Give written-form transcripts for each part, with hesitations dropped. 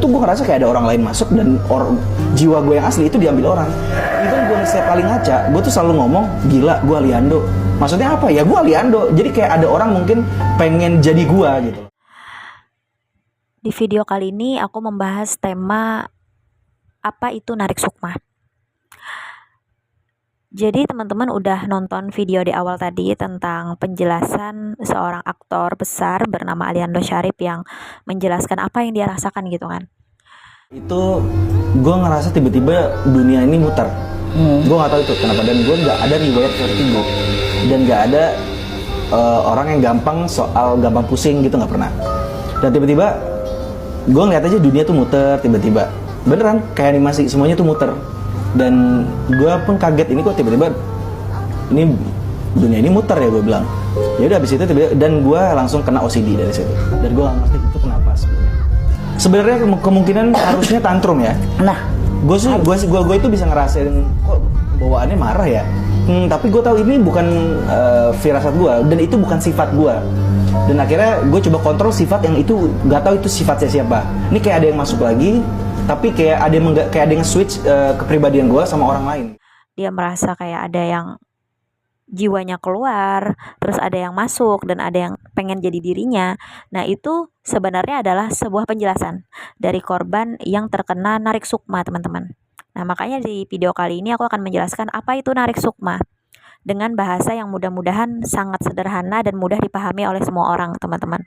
gue ngerasa kayak ada orang lain masuk dan jiwa gue yang asli itu diambil orang. Itu gue setiap kali ngaca, gue tuh selalu ngomong, gila gue Aliando. Maksudnya apa? Ya gue Aliando. Jadi kayak ada orang mungkin pengen jadi gue gitu. Di video kali ini aku membahas tema apa itu narik sukma. Jadi teman-teman udah nonton video di awal tadi tentang penjelasan seorang aktor besar bernama Aliando Syarif yang menjelaskan apa yang dia rasakan gitu kan. Itu gue ngerasa tiba-tiba dunia ini muter. Gue gak tahu itu kenapa, dan gue gak ada riwayat vertigo. Dan gak ada orang yang gampang pusing gitu, gak pernah. Dan tiba-tiba gue ngeliat aja dunia tuh muter tiba-tiba. Beneran kayak animasi, semuanya tuh muter. Dan gue pun kaget, ini kok tiba-tiba ini dunia ini muter ya, gue bilang. Ya udah habis itu tiba-tiba, dan gue langsung kena OCD dari situ. Dan gue gak ngerti itu kenapa sebenarnya kemungkinan harusnya tantrum ya. Nah, gue itu bisa ngerasain kok bawaannya marah ya. Tapi gue tahu ini bukan firasat gue, dan itu bukan sifat gue. Dan akhirnya gue coba kontrol sifat yang itu, nggak tahu itu sifatnya siapa. Ini kayak ada yang masuk lagi, tapi kayak ada yang switch kepribadian gue sama orang lain. Dia merasa kayak ada yang jiwanya keluar, terus ada yang masuk, dan ada yang pengen jadi dirinya. Nah, itu sebenarnya adalah sebuah penjelasan dari korban yang terkena narik sukma, teman-teman. Nah, makanya di video kali ini aku akan menjelaskan apa itu narik sukma dengan bahasa yang mudah-mudahan sangat sederhana dan mudah dipahami oleh semua orang, teman-teman.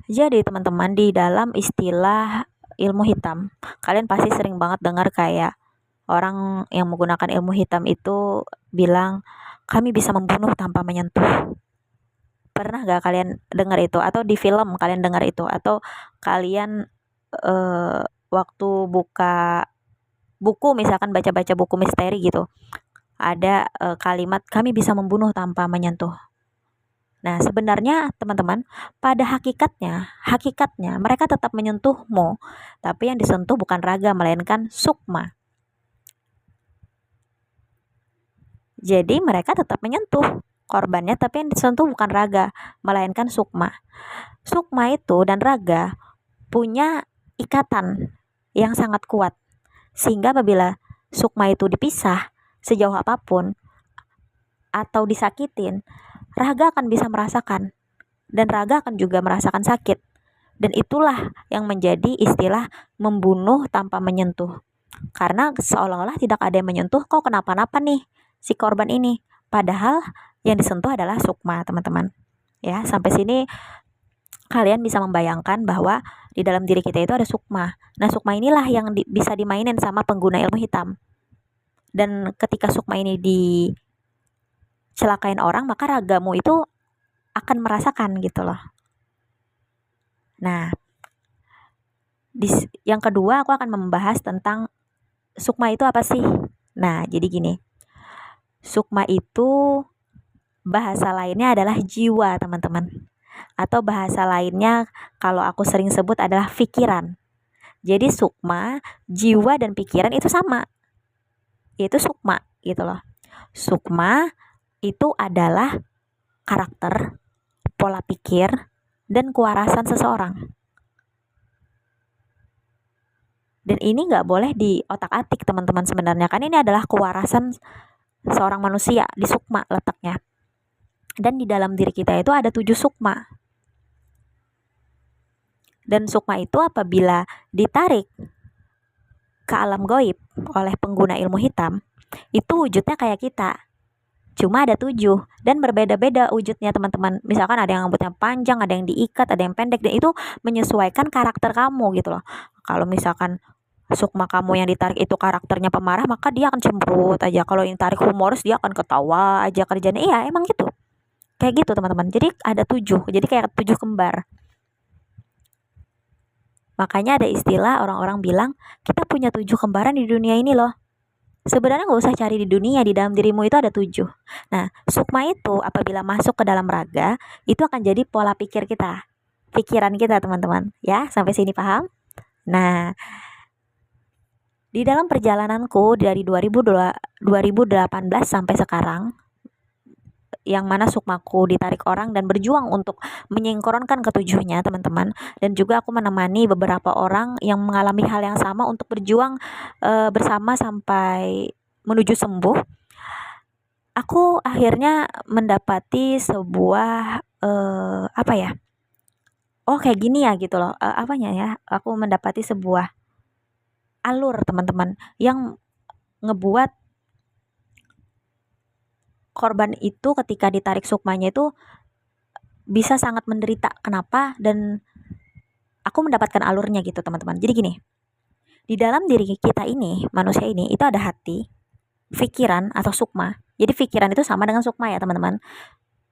Jadi, teman-teman, di dalam istilah ilmu hitam, kalian pasti sering banget dengar kayak orang yang menggunakan ilmu hitam itu bilang, kami bisa membunuh tanpa menyentuh. Pernah gak kalian dengar itu? Atau di film kalian dengar itu? Atau kalian waktu buka buku, misalkan baca-baca buku misteri gitu, ada kalimat, kami bisa membunuh tanpa menyentuh. Nah, sebenarnya teman-teman, pada hakikatnya mereka tetap menyentuhmu, tapi yang disentuh bukan raga, melainkan sukma. Jadi mereka tetap menyentuh korbannya, tapi yang disentuh bukan raga, melainkan sukma. Sukma itu dan raga punya ikatan yang sangat kuat, sehingga apabila sukma itu dipisah sejauh apapun atau disakitin, raga akan bisa merasakan, dan raga akan juga merasakan sakit. Dan itulah yang menjadi istilah membunuh tanpa menyentuh. Karena seolah-olah tidak ada yang menyentuh, kok kenapa-napa nih si korban ini, padahal yang disentuh adalah sukma, teman-teman. Ya, sampai sini kalian bisa membayangkan bahwa di dalam diri kita itu ada sukma. Nah, sukma inilah yang bisa dimainin sama pengguna ilmu hitam. Dan ketika sukma ini dicelakain orang, maka ragamu itu akan merasakan gitu loh. Nah, yang kedua aku akan membahas tentang sukma itu apa sih. Nah, jadi gini, sukma itu bahasa lainnya adalah jiwa, teman-teman. Atau bahasa lainnya kalau aku sering sebut adalah pikiran. Jadi sukma, jiwa dan pikiran itu sama, yaitu sukma gitu loh. Sukma itu adalah karakter, pola pikir, dan kewarasan seseorang. Dan ini gak boleh di otak-atik, teman-teman, sebenarnya. Kan ini adalah kewarasan seorang manusia, di sukma letaknya. Dan di dalam diri kita itu ada 7 sukma. Dan sukma itu apabila ditarik ke alam gaib oleh pengguna ilmu hitam, itu wujudnya kayak kita. Cuma ada 7 dan berbeda-beda wujudnya, teman-teman. Misalkan ada yang rambutnya panjang, ada yang diikat, ada yang pendek, dan itu menyesuaikan karakter kamu gitu loh. Kalau misalkan sukma kamu yang ditarik itu karakternya pemarah, maka dia akan cemberut aja. Kalau yang tarik humoris, dia akan ketawa aja kerjanya. Iya, emang gitu. Kayak gitu, teman-teman. Jadi ada 7. Jadi kayak 7 kembar. Makanya ada istilah orang-orang bilang, kita punya 7 kembaran di dunia ini loh. Sebenarnya gak usah cari di dunia, di dalam dirimu itu ada 7. Nah, sukma itu apabila masuk ke dalam raga, itu akan jadi pola pikir kita, pikiran kita, teman-teman. Ya, sampai sini paham? Nah, di dalam perjalananku dari 2018 sampai sekarang, yang mana sukmaku ditarik orang dan berjuang untuk menyingkronkan ketujuhnya teman-teman. Dan juga aku menemani beberapa orang yang mengalami hal yang sama untuk berjuang bersama sampai menuju sembuh. Aku akhirnya mendapati sebuah apa ya, oh kayak gini ya gitu loh, apanya ya, aku mendapati sebuah alur teman-teman yang ngebuat korban itu ketika ditarik sukmanya itu bisa sangat menderita. Kenapa? Dan aku mendapatkan alurnya gitu teman-teman. Jadi gini, di dalam diri kita ini, manusia ini, itu ada hati, pikiran atau sukma. Jadi pikiran itu sama dengan sukma ya teman-teman.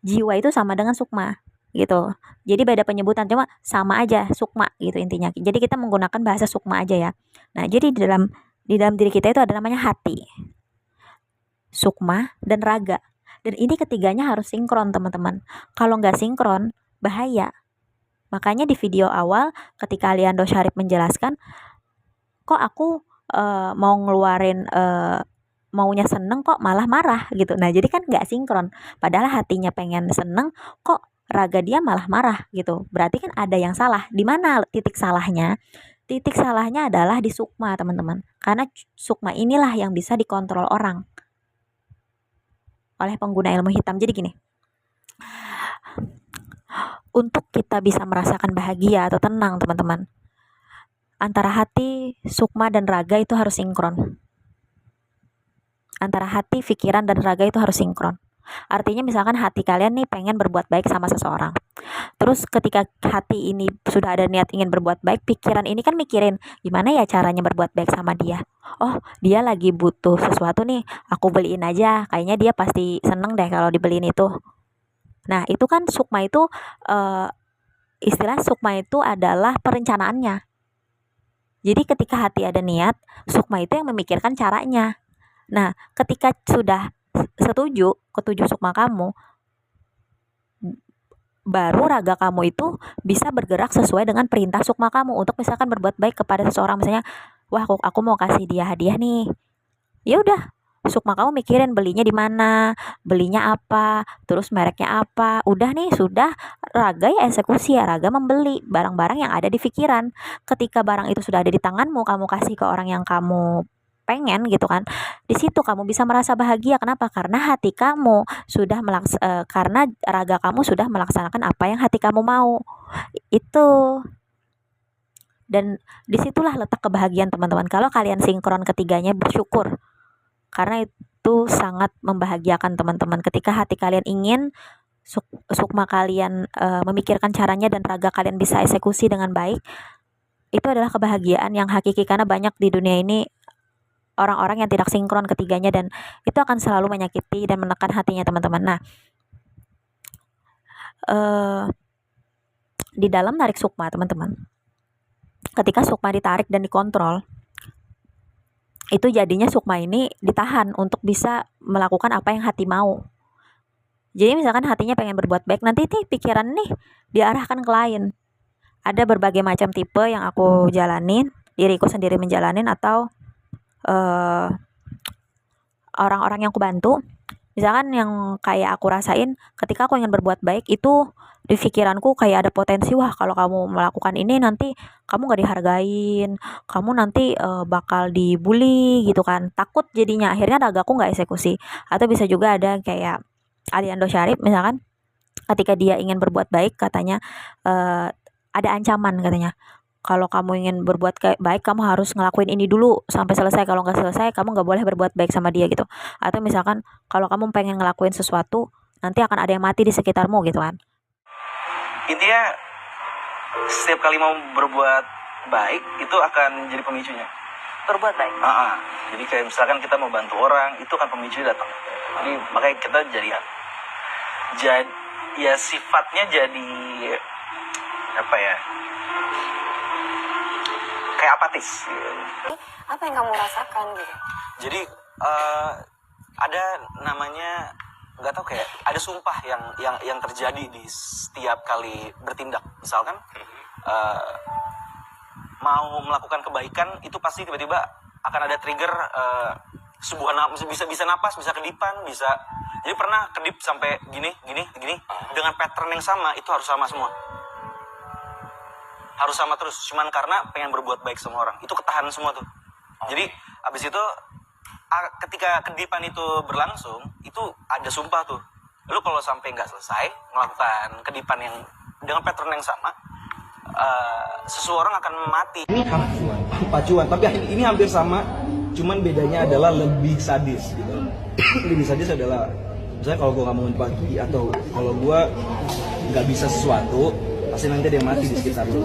Jiwa itu sama dengan sukma gitu. Jadi beda penyebutan, cuma sama aja sukma gitu intinya. Jadi kita menggunakan bahasa sukma aja ya. Nah, jadi di dalam diri kita itu ada namanya hati, sukma, dan raga. Dan ini ketiganya harus sinkron teman-teman. Kalau nggak sinkron, bahaya. Makanya di video awal ketika Aliando Syarif menjelaskan, kok aku mau ngeluarin maunya seneng kok malah marah gitu. Nah jadi kan nggak sinkron. Padahal hatinya pengen seneng, kok raga dia malah marah gitu. Berarti kan ada yang salah. Di mana titik salahnya? Titik salahnya adalah di sukma teman-teman. Karena sukma inilah yang bisa dikontrol orang oleh pengguna ilmu hitam. Jadi gini, untuk kita bisa merasakan bahagia atau tenang teman-teman, antara hati, sukma, dan raga itu harus sinkron. Antara hati, pikiran, dan raga itu harus sinkron. Artinya misalkan hati kalian nih pengen berbuat baik sama seseorang. Terus ketika hati ini sudah ada niat ingin berbuat baik, pikiran ini kan mikirin gimana ya caranya berbuat baik sama dia. Oh, dia lagi butuh sesuatu nih, aku beliin aja. Kayaknya dia pasti seneng deh kalau dibeliin itu. Nah, itu kan sukma itu istilah sukma itu adalah perencanaannya. Jadi ketika hati ada niat, sukma itu yang memikirkan caranya. Nah, ketika sudah setuju, ketujuh sukma kamu, baru raga kamu itu bisa bergerak sesuai dengan perintah sukma kamu untuk misalkan berbuat baik kepada seseorang. Misalnya, wah aku mau kasih dia hadiah nih. Ya udah, sukma kamu mikirin belinya di mana, belinya apa, terus mereknya apa. Udah nih, sudah, raga ya eksekusi ya, raga membeli barang-barang yang ada di pikiran. Ketika barang itu sudah ada di tanganmu, kamu kasih ke orang yang kamu pengen gitu kan, di situ kamu bisa merasa bahagia. Kenapa? Karena hati kamu sudah karena raga kamu sudah melaksanakan apa yang hati kamu mau itu. Dan disitulah letak kebahagiaan teman-teman. Kalau kalian sinkron ketiganya, bersyukur, karena itu sangat membahagiakan teman-teman. Ketika hati kalian ingin, sukma kalian memikirkan caranya, dan raga kalian bisa eksekusi dengan baik, itu adalah kebahagiaan yang hakiki. Karena banyak di dunia ini orang-orang yang tidak sinkron ketiganya, dan itu akan selalu menyakiti dan menekan hatinya teman-teman. Nah, di dalam narik sukma teman-teman, ketika sukma ditarik dan dikontrol, itu jadinya sukma ini ditahan untuk bisa melakukan apa yang hati mau. Jadi misalkan hatinya pengen berbuat baik, nanti nih pikiran nih diarahkan ke lain. Ada berbagai macam tipe yang aku jalanin, diriku sendiri menjalanin, atau orang-orang yang aku bantu. Misalkan yang kayak aku rasain, ketika aku ingin berbuat baik, itu di pikiranku kayak ada potensi, wah kalau kamu melakukan ini nanti kamu gak dihargain, kamu nanti bakal dibully gitu kan. Takut jadinya, akhirnya ragaku gak eksekusi. Atau bisa juga ada kayak Aliando Syarif misalkan, ketika dia ingin berbuat baik, katanya ada ancaman katanya, kalau kamu ingin berbuat baik, kamu harus ngelakuin ini dulu sampai selesai. Kalau nggak selesai, kamu nggak boleh berbuat baik sama dia gitu. Atau misalkan kalau kamu pengen ngelakuin sesuatu, nanti akan ada yang mati di sekitarmu gitu kan. Intinya setiap kali mau berbuat baik itu akan jadi pemicunya. Berbuat baik. Jadi kayak misalkan kita mau bantu orang, itu kan pemicunya datang. Jadi makanya kita jadi ya sifatnya jadi apa ya? Kayak apatis. Apa yang kamu rasakan gitu? Jadi ada namanya, nggak tahu, kayak ada sumpah yang terjadi di setiap kali bertindak. Misalkan mau melakukan kebaikan, itu pasti tiba-tiba akan ada trigger sebuah bisa napas, bisa kedipan, bisa. Jadi pernah kedip sampai gini dengan pattern yang sama, itu harus sama semua. Harus sama terus, cuman karena pengen berbuat baik sama orang. Itu ketahan semua tuh. Jadi abis itu ketika kedipan itu berlangsung, itu ada sumpah tuh. Lu kalau sampai nggak selesai melakukan kedipan yang dengan pattern yang sama, seseorang akan mati. Ini pacuan, tapi ini hampir sama, cuman bedanya adalah lebih sadis gitu. Lebih sadis adalah misalnya kalau gue nggak mau pagi atau kalau gue nggak bisa sesuatu, pasti nanti ada yang mati di sekitar lu.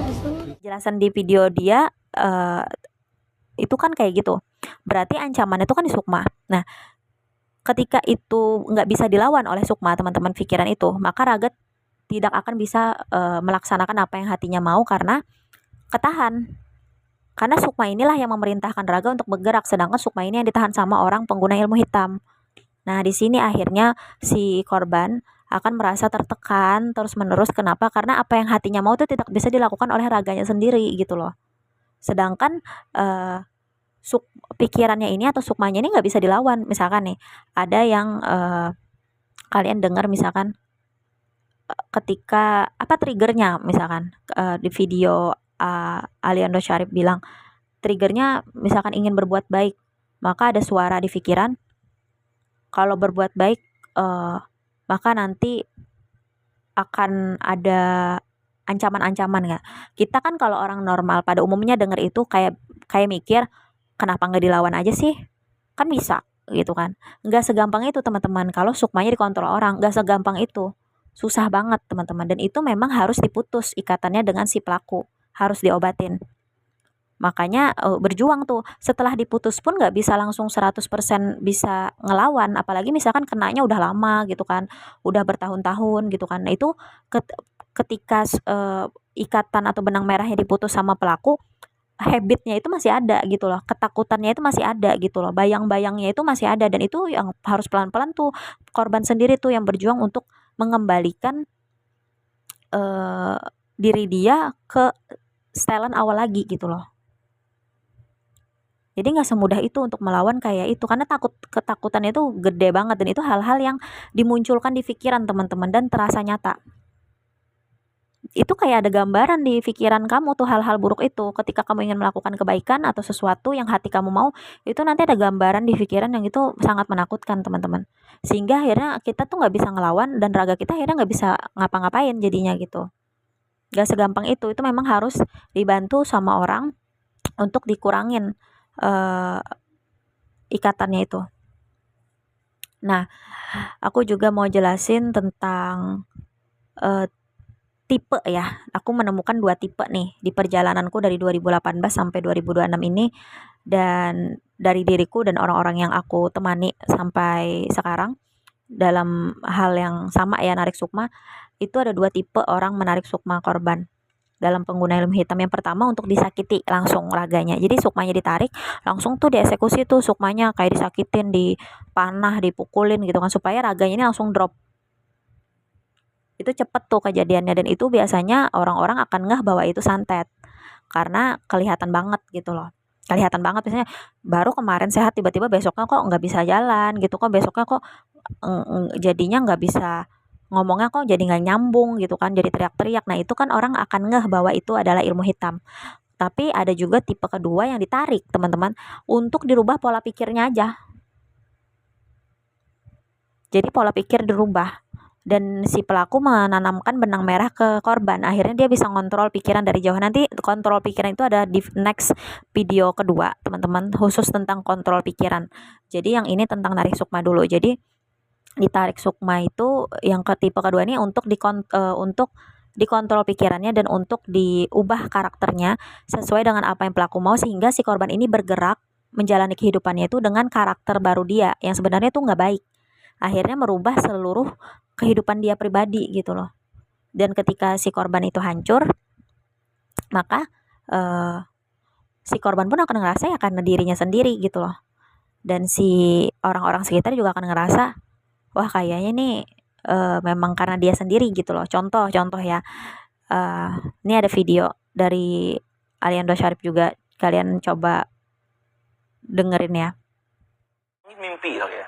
Jelasan di video dia itu kan kayak gitu. Berarti ancamannya itu kan di Sukma. Nah, ketika itu nggak bisa dilawan oleh Sukma, teman-teman, pikiran itu, maka Raga tidak akan bisa melaksanakan apa yang hatinya mau karena ketahan. Karena Sukma inilah yang memerintahkan Raga untuk bergerak, sedangkan Sukma ini yang ditahan sama orang pengguna ilmu hitam. Nah, di sini akhirnya si korban akan merasa tertekan terus-menerus. Kenapa? Karena apa yang hatinya mau itu tidak bisa dilakukan oleh raganya sendiri gitu loh. Sedangkan pikirannya ini atau sukmanya ini nggak bisa dilawan. Misalkan nih, ada yang kalian dengar misalkan ketika apa triggernya, misalkan di video Aliando Syarif bilang triggernya misalkan ingin berbuat baik, maka ada suara di pikiran kalau berbuat baik maka nanti akan ada ancaman-ancaman nggak? Kita kan kalau orang normal pada umumnya denger itu kayak mikir kenapa nggak dilawan aja sih? Kan bisa gitu kan. Nggak segampang itu teman-teman. Kalau sukmanya dikontrol orang, nggak segampang itu. Susah banget teman-teman. Dan itu memang harus diputus ikatannya dengan si pelaku. Harus diobatin. Makanya berjuang tuh. Setelah diputus pun nggak bisa langsung 100% bisa ngelawan. Apalagi misalkan kenanya udah lama gitu kan. Udah bertahun-tahun gitu kan. Nah itu ketika ikatan atau benang merahnya diputus sama pelaku, habitnya itu masih ada gitu loh. Ketakutannya itu masih ada gitu loh. Bayang-bayangnya itu masih ada. Dan itu yang harus pelan-pelan tuh korban sendiri tuh yang berjuang untuk mengembalikan diri dia ke setelan awal lagi gitu loh. Jadi nggak semudah itu untuk melawan kayak itu karena ketakutannya itu gede banget dan itu hal-hal yang dimunculkan di pikiran teman-teman dan terasa nyata. Itu kayak ada gambaran di pikiran kamu tuh hal-hal buruk itu ketika kamu ingin melakukan kebaikan atau sesuatu yang hati kamu mau, itu nanti ada gambaran di pikiran yang itu sangat menakutkan teman-teman. Sehingga akhirnya kita tuh nggak bisa ngelawan dan raga kita akhirnya nggak bisa ngapa-ngapain jadinya gitu. Gak segampang itu memang harus dibantu sama orang untuk dikurangin ikatannya itu. Nah, aku juga mau jelasin tentang tipe ya. Aku menemukan 2 tipe nih di perjalananku dari 2018 sampai 2026 ini dan dari diriku dan orang-orang yang aku temani sampai sekarang dalam hal yang sama ya narik sukma. Itu ada 2 tipe orang menarik sukma korban dalam pengguna ilmu hitam. Yang pertama untuk disakiti langsung raganya. Jadi sukmanya ditarik, langsung tuh dieksekusi tuh sukmanya kayak disakitin, dipanah, dipukulin gitu kan supaya raganya ini langsung drop. Itu cepet tuh kejadiannya dan itu biasanya orang-orang akan ngeh bahwa itu santet. Karena kelihatan banget gitu loh. Kelihatan banget misalnya baru kemarin sehat tiba-tiba besoknya kok nggak bisa jalan gitu, kok besoknya kok jadinya nggak bisa ngomongnya kok jadi nggak nyambung gitu kan, jadi teriak-teriak. Nah itu kan orang akan ngeh bahwa itu adalah ilmu hitam. Tapi ada juga tipe kedua yang ditarik teman-teman untuk dirubah pola pikirnya aja. Jadi pola pikir dirubah dan si pelaku menanamkan benang merah ke korban. Akhirnya dia bisa ngontrol pikiran dari jauh. Nanti kontrol pikiran itu ada di next video kedua teman-teman, khusus tentang kontrol pikiran. Jadi yang ini tentang narik sukma dulu. Jadi ditarik sukma itu yang ke tipe kedua ini untuk dikontrol pikirannya dan untuk diubah karakternya sesuai dengan apa yang pelaku mau sehingga si korban ini bergerak menjalani kehidupannya itu dengan karakter baru dia yang sebenarnya itu nggak baik. Akhirnya merubah seluruh kehidupan dia pribadi gitu loh. Dan ketika si korban itu hancur, maka si korban pun akan ngerasa ya karena dirinya sendiri gitu loh. Dan si orang-orang sekitar juga akan ngerasa wah kayaknya nih memang karena dia sendiri gitu loh. Contoh ya, ini ada video dari Aliando Syarif juga, kalian coba dengerin ya. mimpi kali ya.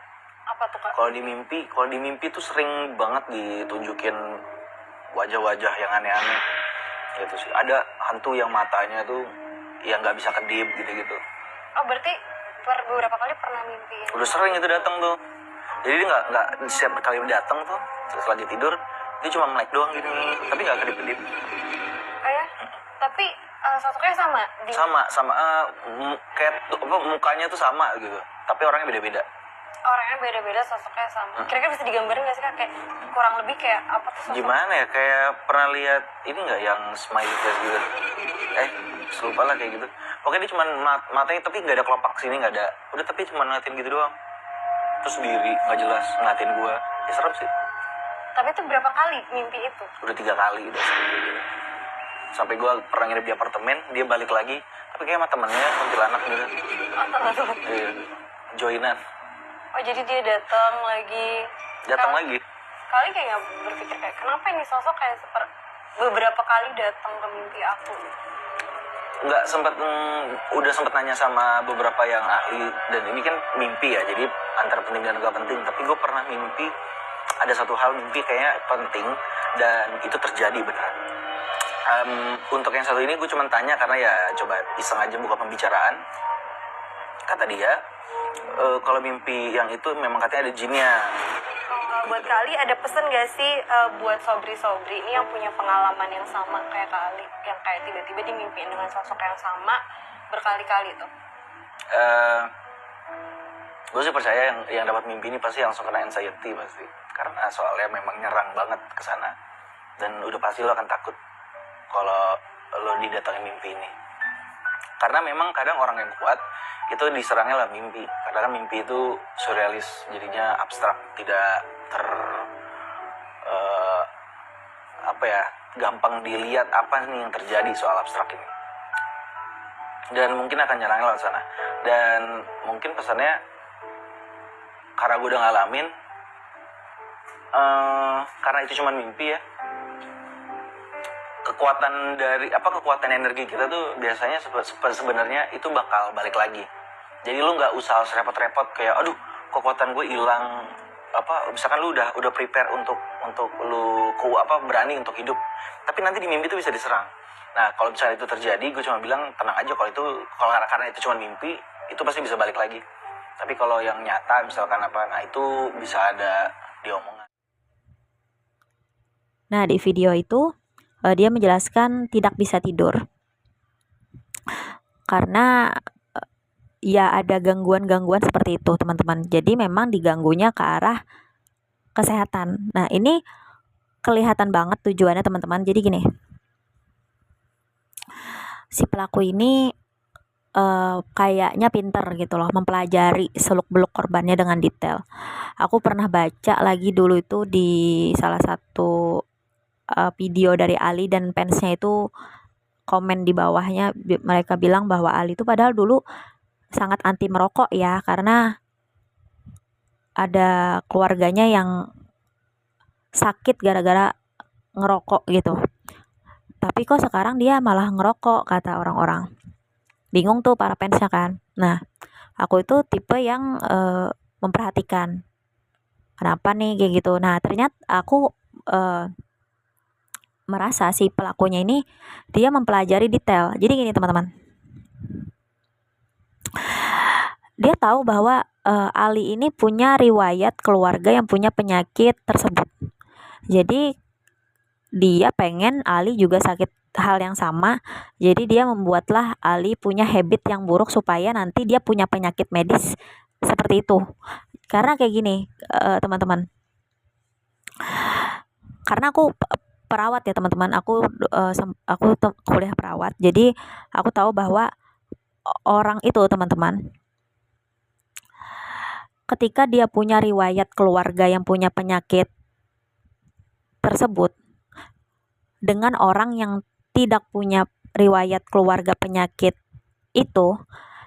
Apa tuh Kak? Kalau di mimpi tuh sering banget ditunjukin wajah-wajah yang aneh-aneh gitu sih. Ada hantu yang matanya tuh yang nggak bisa kedip gitu-gitu. Oh berarti beberapa kali pernah mimpi ya? Udah sering itu datang tuh. Jadi dia nggak setiap kali datang tuh terus lagi tidur dia cuma melek doang gini, tapi nggak kedip-kedip. Oh ya? Tapi sosoknya sama? Sama kayak apa mukanya tuh sama gitu, tapi orangnya beda-beda. Orangnya beda-beda, sosoknya sama. Kira-kira bisa digambarin nggak sih Kak? Kayak kurang lebih kayak apa tuh sosok? Gimana ya, kayak pernah lihat ini nggak yang smiley face gitu? Lupa lah kayak gitu. Pokoknya dia cuma matanya tapi nggak ada kelopak sini, nggak ada. Udah tapi cuma ngeliatin gitu doang. Terus sendiri nggak jelas ngeliatin gua. Ya serem sih. Tapi itu berapa kali mimpi itu? Udah 3 kali udah sering gitu. Sampai gua pernah nginep di apartemen, dia balik lagi. Tapi kayak sama temennya kuntilanak gitu. Oh teman-teman. Iya, joinan. Oh jadi dia datang lagi. Lagi. Kali kayak nggak berpikir kayak kenapa ini sosok kayak beberapa kali datang ke mimpi aku. Nggak sempat udah sempat nanya sama beberapa yang ahli, dan ini kan mimpi ya, jadi antara penting dan nggak penting. Tapi gue pernah mimpi ada satu hal, mimpi kayaknya penting dan itu terjadi beneran. Untuk yang satu ini gue cuma tanya karena ya coba iseng aja buka pembicaraan. Kata dia kalau mimpi yang itu memang katanya ada jinnya. Buat Kali ada pesan gak sih buat sobri-sobri ini yang punya pengalaman yang sama kayak Kali, yang kayak tiba-tiba dimimpiin dengan sosok yang sama berkali-kali tuh? Gue sih percaya yang dapat mimpi ini pasti langsung kena anxiety pasti, karena soalnya memang nyerang banget ke sana, dan udah pasti lo akan takut kalau lo didatangin mimpi ini. Karena memang kadang orang yang kuat itu diserangnya lah mimpi, karena kan mimpi itu surrealis, jadinya abstrak, tidak gampang dilihat apa nih yang terjadi soal abstrak ini, dan mungkin akan nyerangnya lewat sana. Dan mungkin pesannya, karena gue udah ngalamin, karena itu cuma mimpi ya, kekuatan energi kita tuh biasanya sebenarnya itu bakal balik lagi. Jadi lu nggak usah repot-repot kayak aduh kekuatan gue hilang, misalkan lu udah prepare untuk lu berani untuk hidup, tapi nanti di mimpi itu bisa diserang. Nah kalau misalnya itu terjadi, gue cuma bilang tenang aja, kalau karena itu cuma mimpi, itu pasti bisa balik lagi. Tapi kalau yang nyata misalkan nah itu bisa ada diomongan. Nah, di video itu dia menjelaskan tidak bisa tidur karena ya ada gangguan-gangguan seperti itu, teman-teman. Jadi memang diganggunya ke arah kesehatan. Nah, ini kelihatan banget tujuannya, teman-teman. Jadi gini, si pelaku ini kayaknya pinter gitu loh, mempelajari seluk-beluk korbannya dengan detail. Aku pernah baca lagi dulu itu di salah satu video dari Ali, dan fansnya itu komen di bawahnya, mereka bilang bahwa Ali itu padahal dulu sangat anti merokok ya, karena ada keluarganya yang sakit gara-gara ngerokok gitu. Tapi kok sekarang dia malah ngerokok, kata orang-orang. Bingung tuh para fansnya kan. Nah, aku itu tipe yang memperhatikan kenapa nih kayak gitu. Nah, ternyata aku merasa si pelakunya ini dia mempelajari detail. Jadi gini, teman-teman. Dia tahu bahwa Ali ini punya riwayat keluarga yang punya penyakit tersebut. Jadi dia pengen Ali juga sakit hal yang sama. Jadi dia membuatlah Ali punya habit yang buruk supaya nanti dia punya penyakit medis seperti itu. Karena kayak gini, teman-teman. Karena aku perawat ya, teman-teman. Aku kuliah perawat. Jadi aku tahu bahwa orang itu, teman-teman, ketika dia punya riwayat keluarga yang punya penyakit tersebut dengan orang yang tidak punya riwayat keluarga penyakit itu,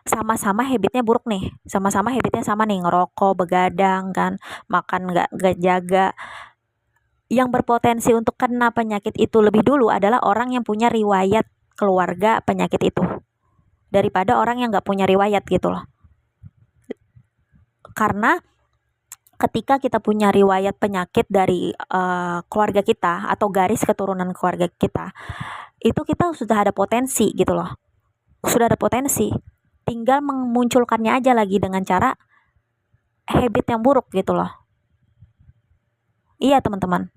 sama-sama habitnya buruk nih, sama-sama habitnya sama nih, ngerokok, begadang kan, makan nggak jaga. Yang berpotensi untuk kena penyakit itu lebih dulu adalah orang yang punya riwayat keluarga penyakit itu, daripada orang yang nggak punya riwayat gitu loh. Karena ketika kita punya riwayat penyakit dari keluarga kita atau garis keturunan keluarga kita, itu kita sudah ada potensi gitu loh. Sudah ada potensi. Tinggal memunculkannya aja lagi dengan cara habit yang buruk gitu loh. Iya, teman-teman.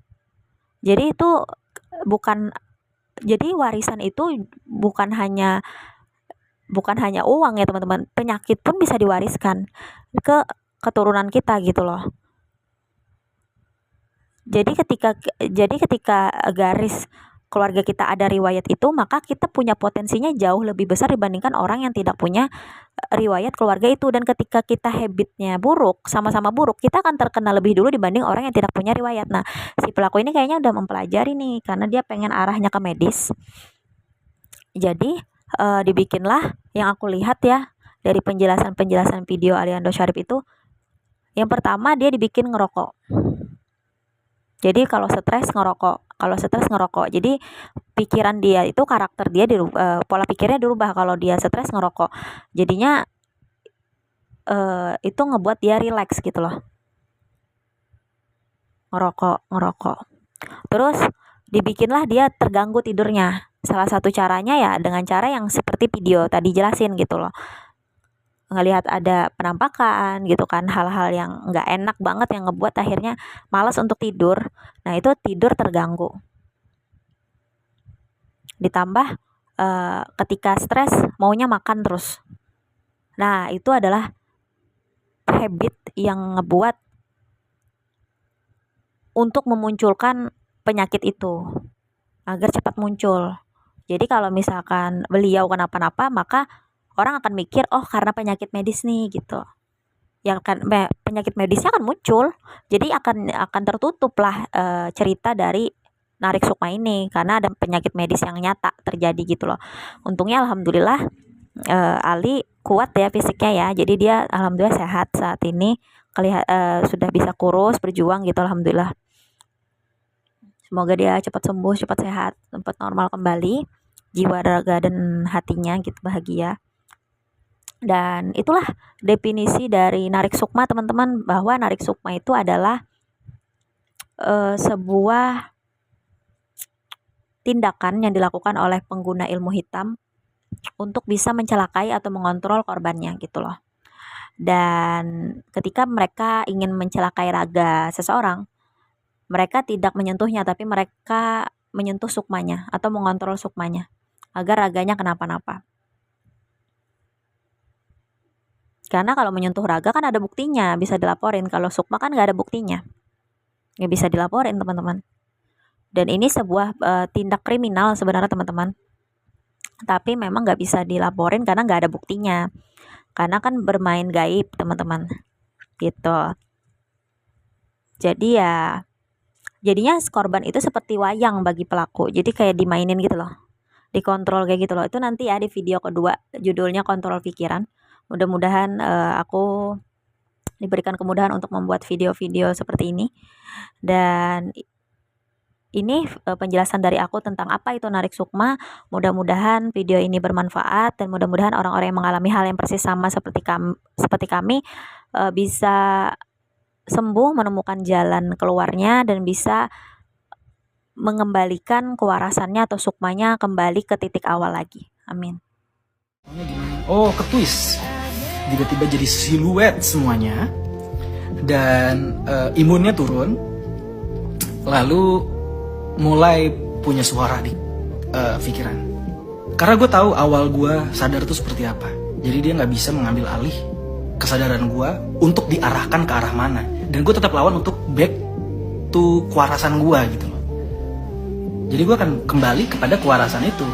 Jadi itu jadi warisan itu bukan hanya uang ya, teman-teman. Penyakit pun bisa diwariskan ke keturunan kita gitu loh. Jadi ketika garis keluarga kita ada riwayat itu, maka kita punya potensinya jauh lebih besar dibandingkan orang yang tidak punya riwayat keluarga itu. Dan ketika kita habitnya buruk, sama-sama buruk, kita akan terkena lebih dulu dibanding orang yang tidak punya riwayat. Nah, si pelaku ini kayaknya udah mempelajari nih, karena dia pengen arahnya ke medis. Jadi dibikinlah, yang aku lihat ya dari penjelasan video Aliando Syarif itu, yang pertama dia dibikin ngerokok. Jadi kalau stres ngerokok. Jadi pikiran dia itu, karakter dia pola pikirnya dirubah kalau dia stres ngerokok. Jadinya itu ngebuat dia relax gitu loh. Ngerokok. Terus dibikinlah dia terganggu tidurnya. Salah satu caranya ya dengan cara yang seperti video tadi jelasin gitu loh. Ngelihat ada penampakan gitu kan, hal-hal yang nggak enak banget yang ngebuat akhirnya malas untuk tidur. Nah, itu tidur terganggu. Ditambah ketika stres maunya makan terus. Nah, itu adalah habit yang ngebuat untuk memunculkan penyakit itu agar cepat muncul. Jadi kalau misalkan beliau kenapa-napa, maka orang akan mikir, oh karena penyakit medis nih gitu. Yang kan penyakit medisnya akan muncul. Jadi akan tertutup lah cerita dari narik sukma ini, karena ada penyakit medis yang nyata terjadi gitu loh. Untungnya alhamdulillah Ali kuat ya fisiknya ya. Jadi dia alhamdulillah sehat saat ini. Sudah bisa kurus, berjuang gitu alhamdulillah. Semoga dia cepat sembuh, cepat sehat, cepat normal kembali, jiwa, raga, dan hatinya gitu bahagia. Dan itulah definisi dari narik sukma, teman-teman, bahwa narik sukma itu adalah sebuah tindakan yang dilakukan oleh pengguna ilmu hitam untuk bisa mencelakai atau mengontrol korbannya gitu loh. Dan ketika mereka ingin mencelakai raga seseorang, mereka tidak menyentuhnya, tapi mereka menyentuh sukmanya atau mengontrol sukmanya agar raganya kenapa-napa. Karena kalau menyentuh raga kan ada buktinya, bisa dilaporin. Kalau sukma kan nggak ada buktinya, nggak bisa dilaporin, teman-teman. Dan ini sebuah tindak kriminal sebenarnya, teman-teman. Tapi memang nggak bisa dilaporin karena nggak ada buktinya. Karena kan bermain gaib, teman-teman. Gitu. Jadi ya, jadinya korban itu seperti wayang bagi pelaku. Jadi kayak dimainin gitu loh, dikontrol kayak gitu loh. Itu nanti ya di video kedua, judulnya Kontrol Pikiran. Mudah-mudahan aku diberikan kemudahan untuk membuat video-video seperti ini. Dan ini penjelasan dari aku tentang apa itu narik sukma. Mudah-mudahan video ini bermanfaat, dan mudah-mudahan orang-orang yang mengalami hal yang persis sama seperti kami bisa sembuh, menemukan jalan keluarnya, dan bisa mengembalikan kewarasannya atau sukmanya kembali ke titik awal lagi. Amin. Oh, ke twist. Tiba-tiba jadi siluet semuanya. Dan imunnya turun. Lalu mulai punya suara di pikiran. Karena gue tahu awal gue sadar itu seperti apa. Jadi dia nggak bisa mengambil alih kesadaran gue untuk diarahkan ke arah mana. Dan gue tetap lawan untuk back to kewarasan gue gitu loh. Jadi gue akan kembali kepada kewarasan itu.